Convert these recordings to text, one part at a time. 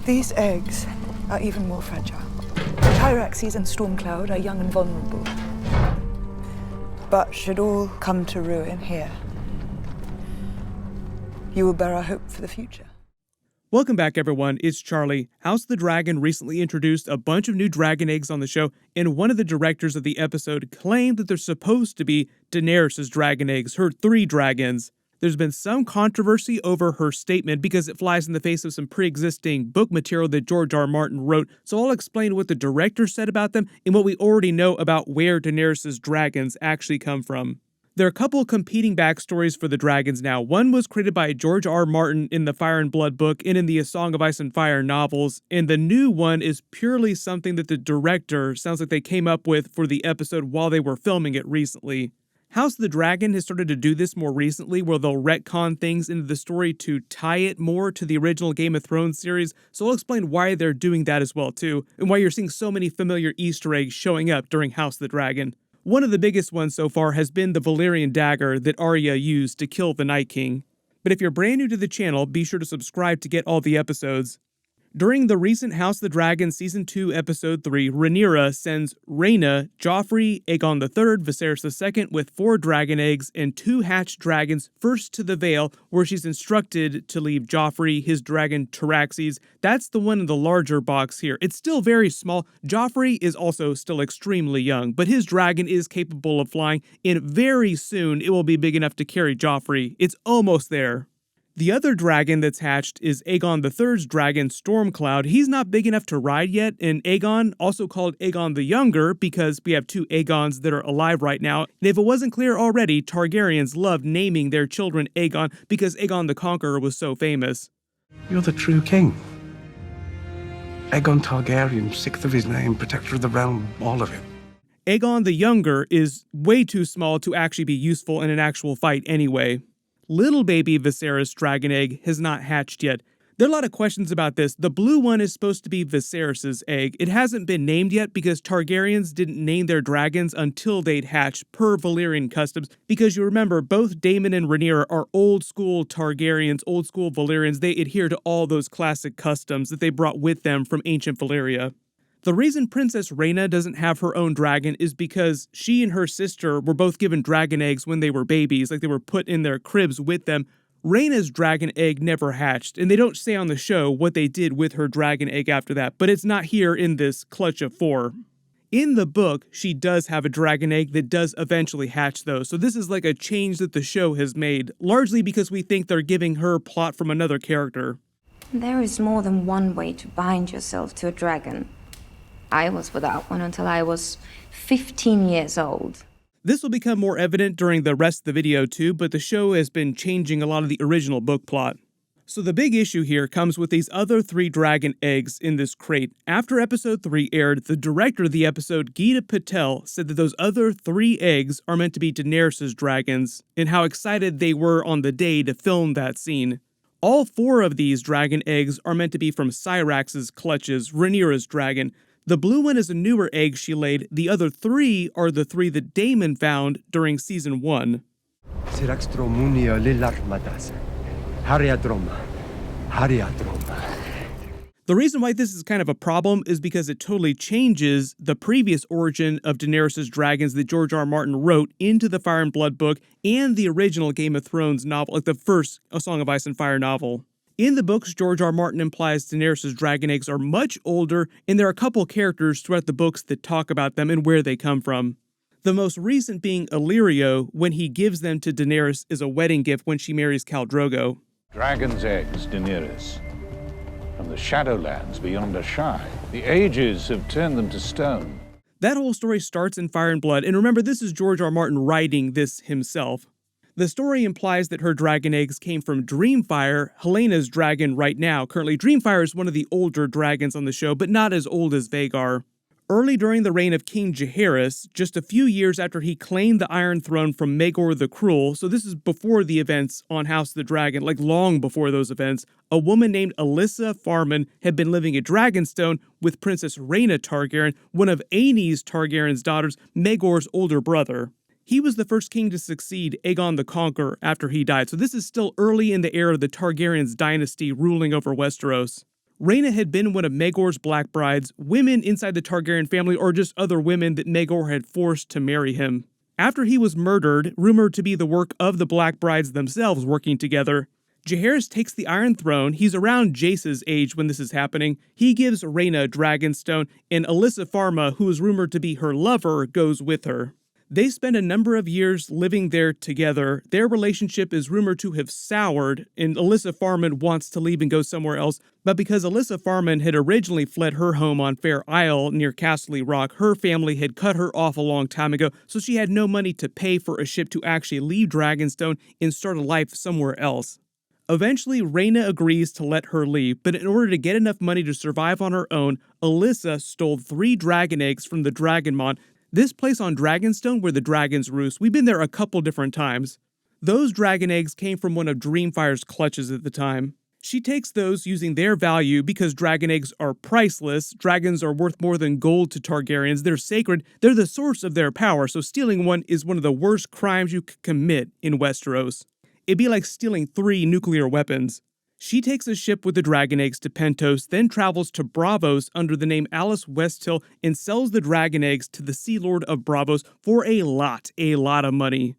These eggs are even more fragile. Tyraxes and Stormcloud are young and vulnerable, but should all come to ruin here, you will bear our hope for the future. Welcome back, everyone. It's Charlie. House of the Dragon recently introduced a bunch of new dragon eggs on the show, and one of the directors of the episode claimed that they're supposed to be Daenerys' dragon eggs, her 3 dragons. There's been some controversy over her statement because it flies in the face of some pre-existing book material that George R. R. Martin wrote, so I'll explain what the director said about them and what we already know about where Daenerys' dragons actually come from. There are a couple competing backstories for the dragons now. One was created by George R. R. Martin in the Fire and Blood book and in the A Song of Ice and Fire novels, and the new one is purely something that the director sounds like they came up with for the episode while they were filming it recently. House of the Dragon has started to do this more recently, where they'll retcon things into the story to tie it more to the original Game of Thrones series, so I'll explain why they're doing that as well too, and why you're seeing so many familiar Easter eggs showing up during House of the Dragon. One of the biggest ones so far has been the Valyrian dagger that Arya used to kill the Night King. But if you're brand new to the channel, be sure to subscribe to get all the episodes. During the recent House of the Dragon Season 2, Episode 3, Rhaenyra sends Rhaena, Joffrey, Aegon III, Viserys II with 4 dragon eggs and 2 hatched dragons first to the Vale, where she's instructed to leave Joffrey, his dragon Tyraxes. That's the one in the larger box here. It's still very small. Joffrey is also still extremely young, but his dragon is capable of flying, and very soon it will be big enough to carry Joffrey. It's almost there. The other dragon that's hatched is Aegon III's dragon, Stormcloud. He's not big enough to ride yet, and Aegon, also called Aegon the Younger, because we have 2 Aegons that are alive right now. And if it wasn't clear already, Targaryens loved naming their children Aegon because Aegon the Conqueror was so famous. You're the true king. Aegon Targaryen, 6th of his name, protector of the realm, all of it. Aegon the Younger is way too small to actually be useful in an actual fight anyway. Little baby Viserys' dragon egg has not hatched yet. There are a lot of questions about this. The blue one is supposed to be Viserys' egg. It hasn't been named yet because Targaryens didn't name their dragons until they'd hatched per Valyrian customs, because you remember both Daemon and Rhaenyra are old school Targaryens, old school Valyrians. They adhere to all those classic customs that they brought with them from ancient Valyria. The reason Princess Rhaena doesn't have her own dragon is because she and her sister were both given dragon eggs when they were babies, like they were put in their cribs with them. Rhaena's dragon egg never hatched, and they don't say on the show what they did with her dragon egg after that, but it's not here in this clutch of 4. In the book, she does have a dragon egg that does eventually hatch though, so this is like a change that the show has made, largely because we think they're giving her plot from another character. There is more than one way to bind yourself to a dragon. I was without one until I was 15 years old. This will become more evident during the rest of the video too, but the show has been changing a lot of the original book plot. So the big issue here comes with these other 3 dragon eggs in this crate. After episode 3 aired, the director of the episode, Geeta Patel, said that those other 3 eggs are meant to be Daenerys' dragons, and how excited they were on the day to film that scene. All 4 of these dragon eggs are meant to be from Syrax's clutches, Rhaenyra's dragon. The blue one is a newer egg she laid. The other 3 are the 3 that Daemon found during Season 1. The reason why this is kind of a problem is because it totally changes the previous origin of Daenerys' dragons that George R. R. Martin wrote into the Fire and Blood book and the original Game of Thrones novel, like the first A Song of Ice and Fire novel. In the books, George R. R. Martin implies Daenerys' dragon eggs are much older, and there are a couple characters throughout the books that talk about them and where they come from. The most recent being Illyrio, when he gives them to Daenerys as a wedding gift when she marries Khal Drogo. Dragon's eggs, Daenerys. From the Shadowlands beyond Asshai. The ages have turned them to stone. That whole story starts in Fire and Blood, and remember, this is George R. R. Martin writing this himself. The story implies that her dragon eggs came from Dreamfire, Helena's dragon right now. Currently, Dreamfire is one of the older dragons on the show, but not as old as Vhagar. Early during the reign of King Jaehaerys, just a few years after he claimed the Iron Throne from Maegor the Cruel, so this is before the events on House of the Dragon, like long before those events, a woman named Alyssa Farman had been living at Dragonstone with Princess Rhaena Targaryen, one of Aenys Targaryen's daughters, Maegor's older brother. He was the first king to succeed Aegon the Conqueror after he died, so this is still early in the era of the Targaryens dynasty ruling over Westeros. Rhaena had been one of Maegor's black brides, women inside the Targaryen family or just other women that Maegor had forced to marry him. After he was murdered, rumored to be the work of the black brides themselves working together, Jaehaerys takes the Iron Throne. He's around Jace's age when this is happening. He gives Rhaena Dragonstone, and Alyssa Pharma, who is rumored to be her lover, goes with her. They spend a number of years living there together. Their relationship is rumored to have soured, and Alyssa Farman wants to leave and go somewhere else. But because Alyssa Farman had originally fled her home on Fair Isle near Castle Rock, her family had cut her off a long time ago, so she had no money to pay for a ship to actually leave Dragonstone and start a life somewhere else. Eventually, Rhaena agrees to let her leave, but in order to get enough money to survive on her own, Alyssa stole 3 dragon eggs from the Dragonmont, this place on Dragonstone where the dragons roost. We've been there a couple different times. Those dragon eggs came from one of Dreamfire's clutches at the time. She takes those using their value because dragon eggs are priceless. Dragons are worth more than gold to Targaryens. They're sacred. They're the source of their power, so stealing one is one of the worst crimes you could commit in Westeros. It'd be like stealing 3 nuclear weapons. She takes a ship with the dragon eggs to Pentos, then travels to Braavos under the name Alice Westhill and sells the dragon eggs to the Sea Lord of Braavos for a lot of money.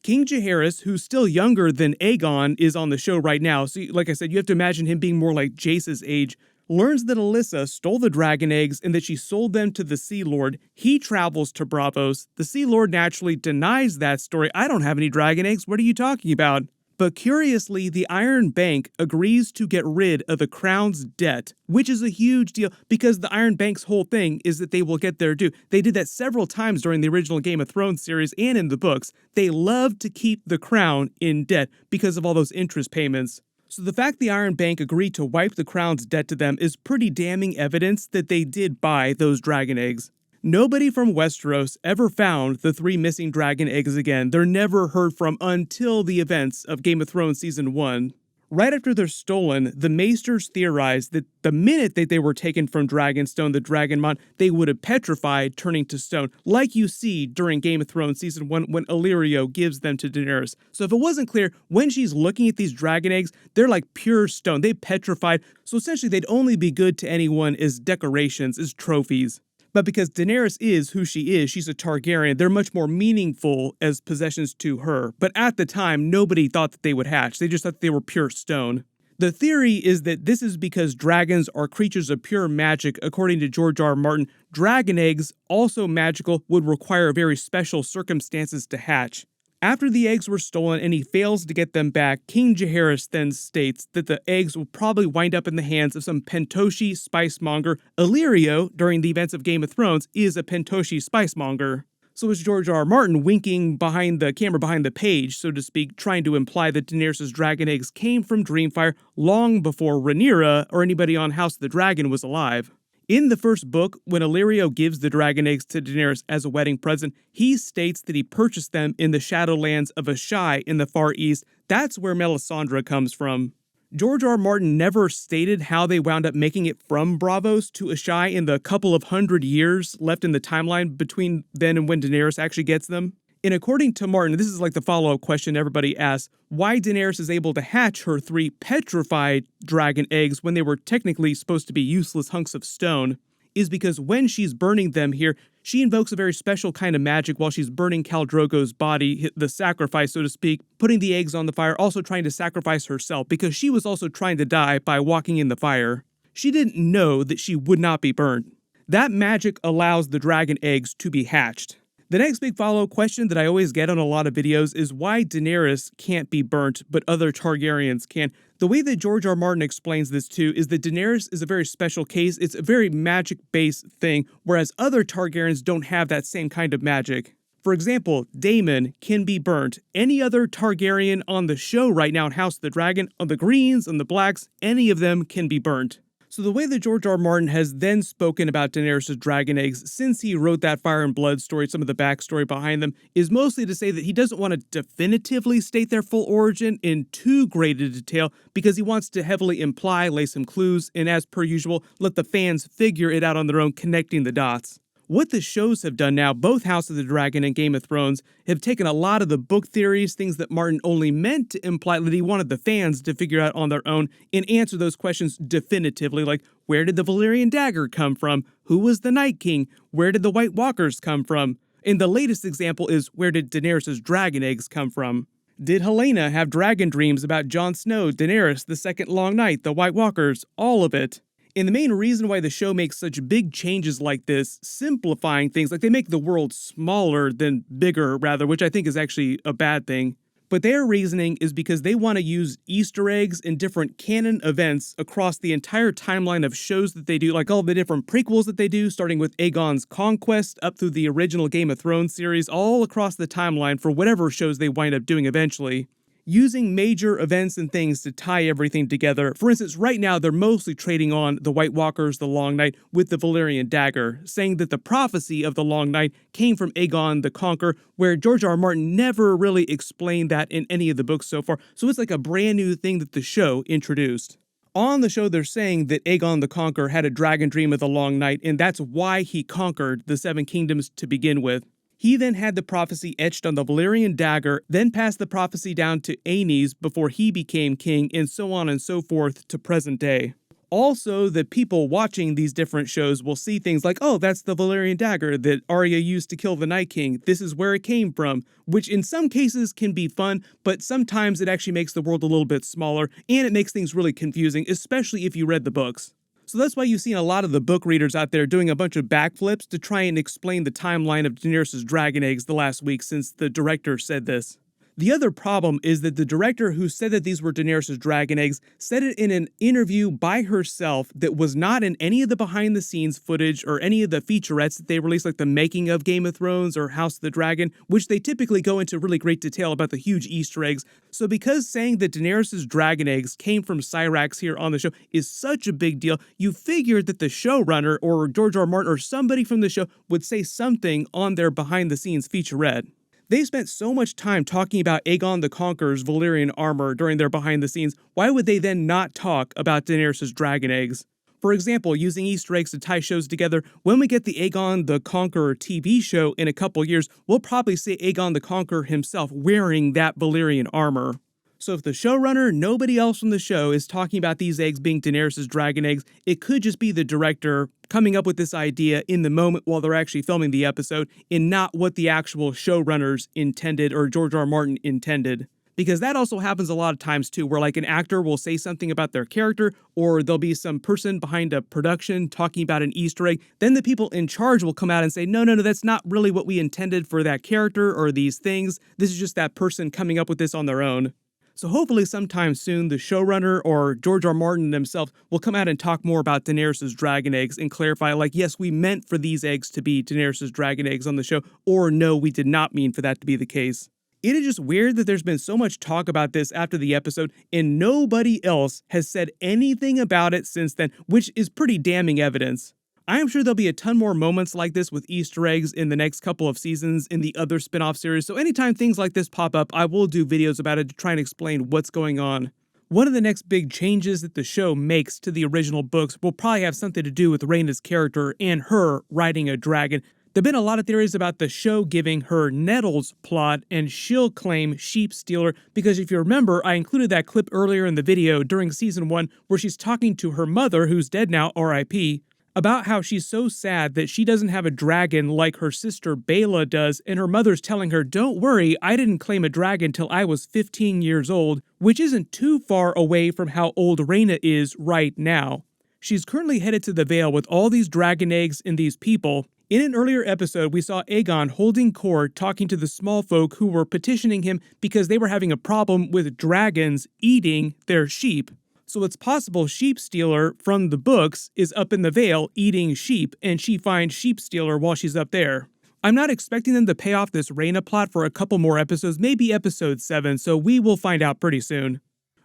King Jaehaerys, who's still younger than Aegon, is on the show right now, so like I said, you have to imagine him being more like Jace's age, learns that Alyssa stole the dragon eggs and that she sold them to the Sea Lord. He travels to Braavos. The Sea Lord naturally denies that story. I don't have any dragon eggs. What are you talking about? But curiously, the Iron Bank agrees to get rid of the Crown's debt, which is a huge deal because the Iron Bank's whole thing is that they will get their due. They did that several times during the original Game of Thrones series and in the books. They love to keep the Crown in debt because of all those interest payments. So the fact the Iron Bank agreed to wipe the Crown's debt to them is pretty damning evidence that they did buy those dragon eggs. Nobody from Westeros ever found the 3 missing dragon eggs again. They're never heard from until the events of Game of Thrones Season 1. Right after they're stolen, the Maesters theorized that the minute that they were taken from Dragonstone, the Dragonmont, they would have petrified, turning to stone, like you see during Game of Thrones Season 1 when Illyrio gives them to Daenerys. So if it wasn't clear, when she's looking at these dragon eggs, they're like pure stone. They petrified, so essentially they'd only be good to anyone as decorations, as trophies. But because Daenerys is who she is, she's a Targaryen, they're much more meaningful as possessions to her. But at the time, nobody thought that they would hatch. They just thought they were pure stone. The theory is that this is because dragons are creatures of pure magic. According to George R. R. Martin, dragon eggs, also magical, would require very special circumstances to hatch. After the eggs were stolen and he fails to get them back, King Jaehaerys then states that the eggs will probably wind up in the hands of some Pentoshi spicemonger. Illyrio, during the events of Game of Thrones, is a Pentoshi spicemonger. So is George R. R. Martin winking behind the camera, behind the page, so to speak, trying to imply that Daenerys' dragon eggs came from Dreamfire long before Rhaenyra or anybody on House of the Dragon was alive. In the first book, when Illyrio gives the dragon eggs to Daenerys as a wedding present, he states that he purchased them in the Shadowlands of Asshai in the Far East. That's where Melisandre comes from. George R. R. Martin never stated how they wound up making it from Braavos to Asshai in the couple of hundred years left in the timeline between then and when Daenerys actually gets them. And according to Martin, this is like the follow-up question everybody asks, why Daenerys is able to hatch her 3 petrified dragon eggs when they were technically supposed to be useless hunks of stone is because when she's burning them here, she invokes a very special kind of magic while she's burning Khal Drogo's body, the sacrifice, so to speak, putting the eggs on the fire, also trying to sacrifice herself because she was also trying to die by walking in the fire. She didn't know that she would not be burned. That magic allows the dragon eggs to be hatched. The next big follow-up question that I always get on a lot of videos is why Daenerys can't be burnt, but other Targaryens can. The way that George R. R. Martin explains this too is that Daenerys is a very special case. It's a very magic-based thing, whereas other Targaryens don't have that same kind of magic. For example, Daemon can be burnt. Any other Targaryen on the show right now in House of the Dragon, on the Greens, on the Blacks, any of them can be burnt. So the way that George R. R. Martin has then spoken about Daenerys' dragon eggs since he wrote that Fire and Blood story, some of the backstory behind them, is mostly to say that he doesn't want to definitively state their full origin in too great a detail because he wants to heavily imply, lay some clues, and as per usual, let the fans figure it out on their own, connecting the dots. What the shows have done now, both House of the Dragon and Game of Thrones, have taken a lot of the book theories, things that Martin only meant to imply that he wanted the fans to figure out on their own, and answer those questions definitively, like where did the Valyrian dagger come from? Who was the Night King? Where did the White Walkers come from? And the latest example is, where did Daenerys' dragon eggs come from? Did Helaena have dragon dreams about Jon Snow, Daenerys, the Second Long Night, the White Walkers, all of it? And the main reason why the show makes such big changes like this, simplifying things, like they make the world smaller than bigger, rather, which I think is actually a bad thing. But their reasoning is because they want to use Easter eggs and different canon events across the entire timeline of shows that they do, like all the different prequels that they do, starting with Aegon's Conquest up through the original Game of Thrones series, all across the timeline for whatever shows they wind up doing eventually. Using major events and things to tie everything together. For instance, right now they're mostly trading on the White Walkers, the Long Night, with the Valyrian dagger, saying that the prophecy of the Long Night came from Aegon the Conqueror, where George R. R. Martin never really explained that in any of the books so far, so it's like a brand new thing that the show introduced. On the show, they're saying that Aegon the Conqueror had a dragon dream of the Long Night, and that's why he conquered the Seven Kingdoms to begin with. He then had the prophecy etched on the Valyrian dagger, then passed the prophecy down to Aenys before he became king, and so on and so forth to present day. Also, the people watching these different shows will see things like, oh, that's the Valyrian dagger that Arya used to kill the Night King. This is where it came from, which in some cases can be fun, but sometimes it actually makes the world a little bit smaller, and it makes things really confusing, especially if you read the books. So that's why you've seen a lot of the book readers out there doing a bunch of backflips to try and explain the timeline of Daenerys' dragon eggs the last week since the director said this. The other problem is that the director who said that these were Daenerys' dragon eggs said it in an interview by herself that was not in any of the behind-the-scenes footage or any of the featurettes that they released, like the making of Game of Thrones or House of the Dragon, which they typically go into really great detail about the huge Easter eggs. So because saying that Daenerys' dragon eggs came from Syrax here on the show is such a big deal, you figured that the showrunner or George R. R. Martin or somebody from the show would say something on their behind-the-scenes featurette. They spent so much time talking about Aegon the Conqueror's Valyrian armor during their behind-the-scenes, why would they then not talk about Daenerys' dragon eggs? For example, using Easter eggs to tie shows together, when we get the Aegon the Conqueror TV show in a couple years, we'll probably see Aegon the Conqueror himself wearing that Valyrian armor. So if the showrunner, nobody else from the show, is talking about these eggs being Daenerys' dragon eggs, it could just be the director coming up with this idea in the moment while they're actually filming the episode, and not what the actual showrunners intended or George R. R. Martin intended. Because that also happens a lot of times too, where like an actor will say something about their character, or there'll be some person behind a production talking about an Easter egg. Then the people in charge will come out and say, no, that's not really what we intended for that character or these things. This is just that person coming up with this on their own. So hopefully sometime soon, the showrunner or George R. R. Martin himself will come out and talk more about Daenerys' dragon eggs and clarify, like, yes, we meant for these eggs to be Daenerys' dragon eggs on the show, or no, we did not mean for that to be the case. It is just weird that there's been so much talk about this after the episode, and nobody else has said anything about it since then, which is pretty damning evidence. I am sure there'll be a ton more moments like this with Easter eggs in the next couple of seasons in the other spin-off series, so anytime things like this pop up, I will do videos about it to try and explain what's going on. One of the next big changes that the show makes to the original books will probably have something to do with Rhaena's character and her riding a dragon. There have been a lot of theories about the show giving her Nettles plot, and she'll claim Sheep Stealer, because if you remember, I included that clip earlier in the video during season 1 where she's talking to her mother, who's dead now, R.I.P., about how she's so sad that she doesn't have a dragon like her sister Baela does, and her mother's telling her, don't worry, I didn't claim a dragon till I was 15 years old, which isn't too far away from how old Rhaena is right now. She's currently headed to the Vale with all these dragon eggs and these people. In an earlier episode, we saw Aegon holding court talking to the small folk who were petitioning him because they were having a problem with dragons eating their sheep. So it's possible Sheep Stealer from the books is up in the Vale eating sheep, and she finds Sheep Stealer while she's up there. I'm not expecting them to pay off this Rhaena plot for a couple more episodes, maybe episode 7, so we will find out pretty soon.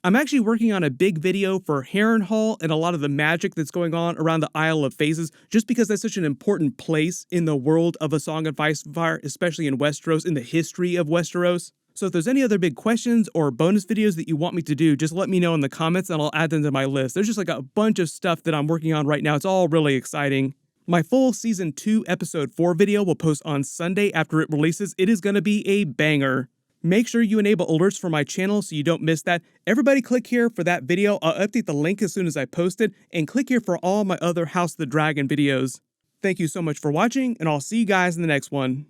I'm actually working on a big video for Harrenhal and a lot of the magic that's going on around the Isle of Phases, just because that's such an important place in the world of A Song of Ice and Fire, especially in Westeros, in the history of Westeros. So if there's any other big questions or bonus videos that you want me to do, just let me know in the comments and I'll add them to my list. There's just like a bunch of stuff that I'm working on right now. It's all really exciting. My full Season 2 Episode 4 video will post on Sunday after it releases. It is going to be a banger. Make sure you enable alerts for my channel so you don't miss that. Everybody click here for that video. I'll update the link as soon as I post it, and click here for all my other House of the Dragon videos. Thank you so much for watching, and I'll see you guys in the next one.